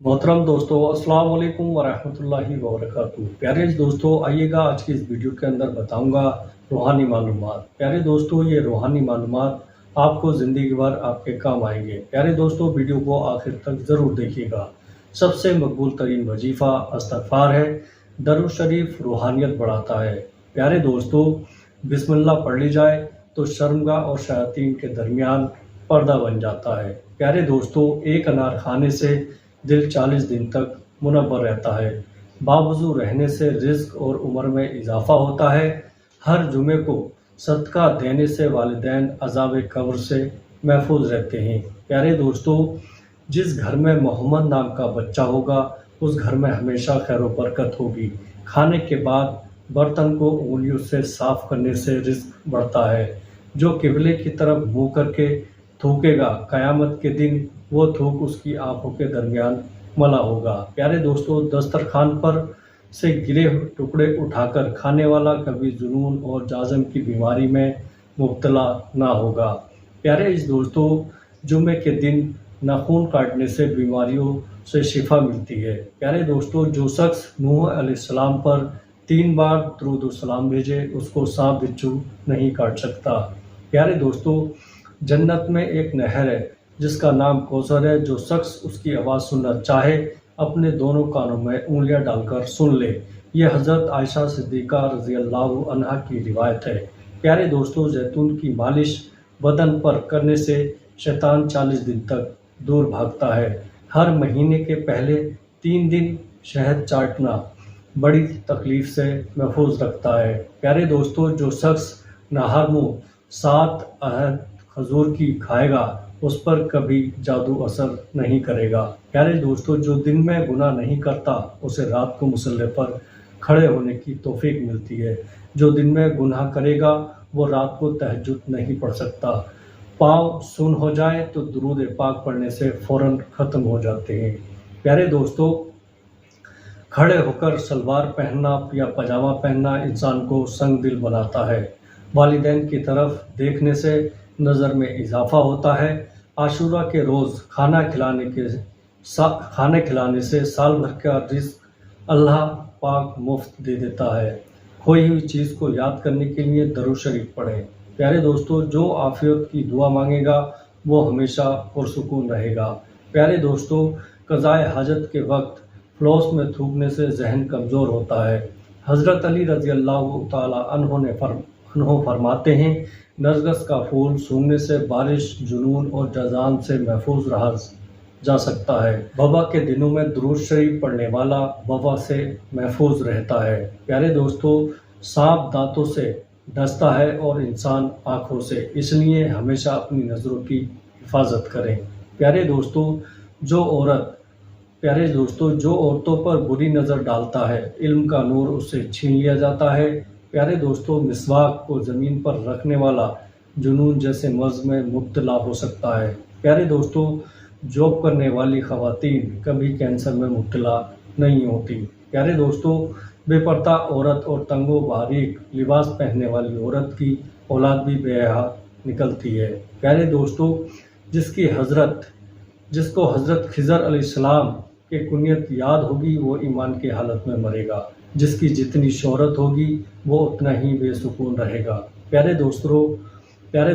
मोहतरम दोस्तों, अस्सलाम वालेकुम वरहमतुल्लाहि वबरकातुहू। प्यारे दोस्तों, आइएगा आज की इस वीडियो के अंदर बताऊंगा रूहानी मालूमात। प्यारे दोस्तों, ये रूहानी मालूमात आपको ज़िंदगी भर आपके काम आएंगे। प्यारे दोस्तों, वीडियो को आखिर तक ज़रूर देखिएगा। सबसे मकबूल तरीन वजीफ़ा इस्तग़फ़ार है। दरूद शरीफ रूहानियत बढ़ाता है। प्यारे दोस्तों, बिस्मिल्लाह पढ़ ली जाए तो शर्मगाह और शयातीन के दरमियान पर्दा बन जाता है। प्यारे दोस्तों, एक अनार खाने से दिल 40 दिन तक मुनव्वर रहता है। बावजू रहने से रिज़्क और उम्र में इजाफ़ा होता है। हर जुमे को सदका देने से वालिदैन अज़ाब कब्र से महफूज रहते हैं। प्यारे दोस्तों, जिस घर में मोहम्मद नाम का बच्चा होगा उस घर में हमेशा खैर व बरकत होगी। खाने के बाद बर्तन को उंगलियों से साफ़ करने से रिज़्क बढ़ता है। जो किबले की तरफ मुँह करके थूकेगा, क़यामत के दिन वो थूक उसकी आंखों के दरमियान मला होगा। प्यारे दोस्तों, दस्तरखान पर से गिरे टुकड़े उठाकर खाने वाला कभी जुनून और जाज़म की बीमारी में मुब्तला ना होगा। प्यारे दोस्तों, जुमे के दिन नाखून काटने से बीमारियों से शिफा मिलती है। प्यारे दोस्तों, जो शख्स नूह अलैहिस्सलाम पर 3 बार दुरूद व सलाम भेजे उसको सांप बिच्छू नहीं काट सकता। प्यारे दोस्तों, जन्नत में एक नहर है जिसका नाम कौसर है। जो शख्स उसकी आवाज़ सुनना चाहे अपने दोनों कानों में उंगलियां डालकर सुन ले। ये हज़रत आयशा सिद्दीक़ा रज़ियल्लाहु अन्हा की रिवायत है। प्यारे दोस्तों, जैतून की मालिश बदन पर करने से शैतान 40 दिन तक दूर भागता है। हर महीने के पहले 3 दिन शहद चाटना बड़ी तकलीफ़ से महफूज रखता है। प्यारे दोस्तों, जो शख्स नहार मुँह 7 अहद खजूर की खाएगा उस पर कभी जादू असर नहीं करेगा। प्यारे दोस्तों, जो दिन में गुनाह नहीं करता उसे रात को मुसल्ले पर खड़े होने की तौफीक मिलती है। जो दिन में गुनाह करेगा वो रात को तहज्जुद नहीं पढ़ सकता। पाँव सुन हो जाए तो दुरूद पाक पढ़ने से फ़ौरन ख़त्म हो जाते हैं। प्यारे दोस्तों, खड़े होकर सलवार पहनना या पजामा पहनना इंसान को संग दिल बनाता है। वालिदैन की तरफ देखने से नज़र में इजाफ़ा होता है। आशूरा के रोज़ खाना खिलाने से साल भर का रिज़्क अल्लाह पाक मुफ्त दे देता है। खोई हुई चीज़ को याद करने के लिए दरूद शरीफ पढ़ें। प्यारे दोस्तों, जो आफ़ियत की दुआ मांगेगा वो हमेशा पुरसुकून रहेगा। प्यारे दोस्तों, क़ज़ाए हाजत के वक्त फ़्लॉस में थूकने से जहन कमज़ोर होता है। हज़रत अली रज़ियल्लाहु ताला अन्हो फरमाते हैं, नरगिस का फूल सूंघने से बारिश, जुनून और जज़ाम से महफूज रहा जा सकता है। वबा के दिनों में दुरूद शरीफ पढ़ने वाला वबा से महफूज रहता है। प्यारे दोस्तों, सांप दांतों से डसता है और इंसान आँखों से, इसलिए हमेशा अपनी नज़रों की हिफाजत करें। प्यारे दोस्तों, जो औरतों पर बुरी नज़र डालता है इल्म का नूर उससे छीन लिया जाता है। प्यारे दोस्तों, मिसवाक को ज़मीन पर रखने वाला जुनून जैसे मर्ज़ में मुब्तला हो सकता है। प्यारे दोस्तों, जॉब करने वाली ख़वातीन कभी कैंसर में मुब्तला नहीं होती। प्यारे दोस्तों, बेपर्दा औरत और तंगो बारीक लिबास पहनने वाली औरत की औलाद भी बेहया निकलती है। प्यारे दोस्तों, जिसको हज़रत खिज़र अलैहिस्सलाम के कुनियत याद होगी वो ईमान की हालत में मरेगा। जिसकी जितनी शोहरत होगी वो उतना ही बेसुकून रहेगा। प्यारे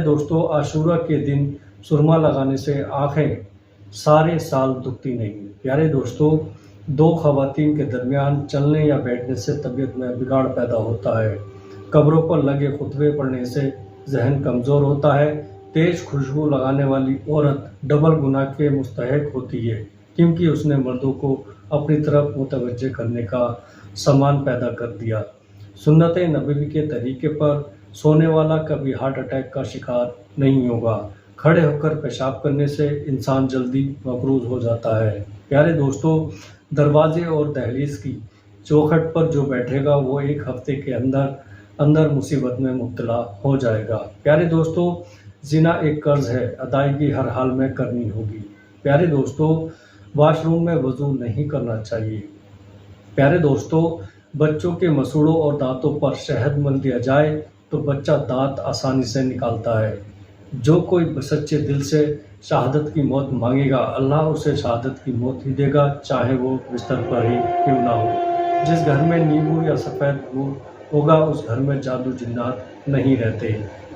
दोस्तों, आशूरा के दिन सुरमा लगाने से आँखें सारे साल दुखती नहीं। प्यारे दोस्तों, 2 ख़वातीन के दरमियान चलने या बैठने से तबीयत में बिगाड़ पैदा होता है। कब्रों पर लगे खुतबे पढ़ने से जहन कमज़ोर होता है। तेज़ खुशबू लगाने वाली औरत डबल गुनाह के मुस्तहक होती है क्योंकि उसने मर्दों को अपनी तरफ मुतवज्जे करने का सामान पैदा कर दिया। सुन्नत नबवी के तरीके पर सोने वाला कभी हार्ट अटैक का शिकार नहीं होगा। खड़े होकर पेशाब करने से इंसान जल्दी मकरूज़ हो जाता है। प्यारे दोस्तों, दरवाजे और दहलीज की चौखट पर जो बैठेगा वो 1 हफ्ते के अंदर मुसीबत में मुब्तला हो जाएगा। प्यारे दोस्तों, ज़िना एक कर्ज है, अदायगी हर हाल में करनी होगी। प्यारे दोस्तों, वाशरूम में वज़ू नहीं करना चाहिए। प्यारे दोस्तों, बच्चों के मसूड़ों और दांतों पर शहद मल दिया जाए तो बच्चा दांत आसानी से निकालता है। जो कोई सच्चे दिल से शहादत की मौत मांगेगा, अल्लाह उसे शहादत की मौत ही देगा, चाहे वो बिस्तर पर ही क्यों ना हो। जिस घर में नींबू या सफ़ेद गुड़ होगा उस घर में जादू जिन्नात नहीं रहते।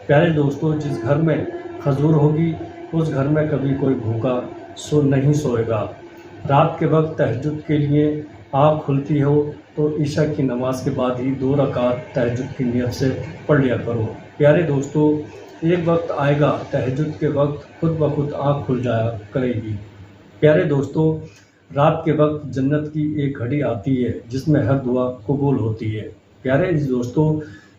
प्यारे दोस्तों, जिस घर में खजूर होगी उस घर में कभी कोई भूखा नहीं सोएगा। रात के वक्त तहज्जुद के लिए आँख खुलती हो तो ईशा की नमाज के बाद ही 2 रकात तहज्जुद की नियत से पढ़ लिया करो। प्यारे दोस्तों, एक वक्त आएगा तहज्जुद के वक्त खुद ब खुद आँख खुल जाया करेगी। प्यारे दोस्तों, रात के वक्त जन्नत की एक घड़ी आती है जिसमें हर दुआ कबूल होती है। प्यारे दोस्तों,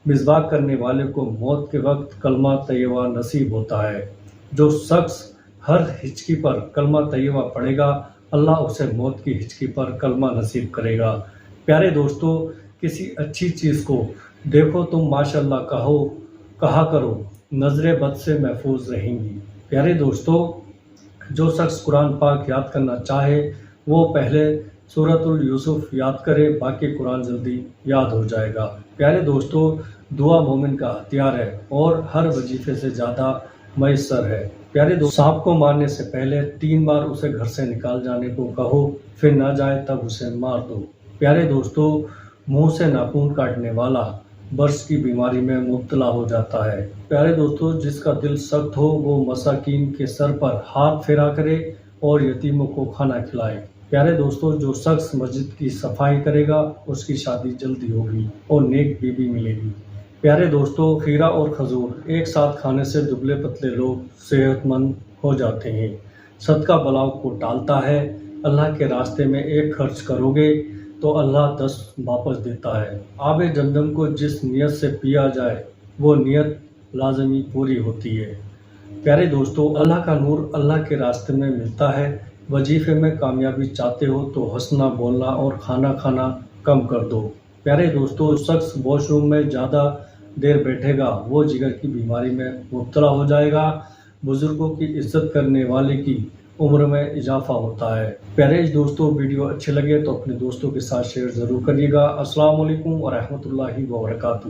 मिज़वाक करने वाले को मौत के वक्त कलमा तैयबा नसीब होता है। जो शख्स हर हिचकी पर कलमा तैयबा पढ़ेगा, अल्लाह उसे मौत की हिचकी पर कलमा नसीब करेगा। प्यारे दोस्तों, किसी अच्छी चीज़ को देखो तुम माशाल्लाह कहा करो, नज़रें बद से महफूज रहेंगी। प्यारे दोस्तों, जो शख्स कुरान पाक याद करना चाहे वो पहले सूरतुल यूसुफ याद करे, बाकी कुरान जल्दी याद हो जाएगा। प्यारे दोस्तों, दुआ मोमिन का हथियार है और हर वजीफे से ज़्यादा मैसर है। प्यारे दोस्तों, सांप को मारने से पहले 3 बार उसे घर से निकाल जाने को कहो, फिर ना जाए तब उसे मार दो। प्यारे दोस्तों, मुंह से नाखून काटने वाला बर्स की बीमारी में मुब्तला हो जाता है। प्यारे दोस्तों, जिसका दिल सख्त हो वो मसाकीन के सर पर हाथ फेरा करे और यतीमों को खाना खिलाए। प्यारे दोस्तों, जो शख्स मस्जिद की सफाई करेगा उसकी शादी जल्दी होगी और नेक बीवी मिलेगी। प्यारे दोस्तों, खीरा और खजूर एक साथ खाने से दुबले पतले लोग सेहतमंद हो जाते हैं। सदका बलाओं को टालता है। अल्लाह के रास्ते में एक खर्च करोगे तो अल्लाह 10 वापस देता है। आबे जमजम को जिस नियत से पिया जाए वो नियत लाजमी पूरी होती है। प्यारे दोस्तों, अल्लाह का नूर अल्लाह के रास्ते में मिलता है। वजीफे में कामयाबी चाहते हो तो हंसना बोलना और खाना खाना कम कर दो। प्यारे दोस्तों, शख्स वॉशरूम में ज़्यादा देर बैठेगा वो जिगर की बीमारी में मुब्तला हो जाएगा। बुजुर्गों की इज्जत करने वाले की उम्र में इजाफा होता है। प्यारे दोस्तों, वीडियो अच्छे लगे तो अपने दोस्तों के साथ शेयर ज़रूर करिएगा। अस्सलाम वालेकुम व रहमतुल्लाहि व बरकातुहू।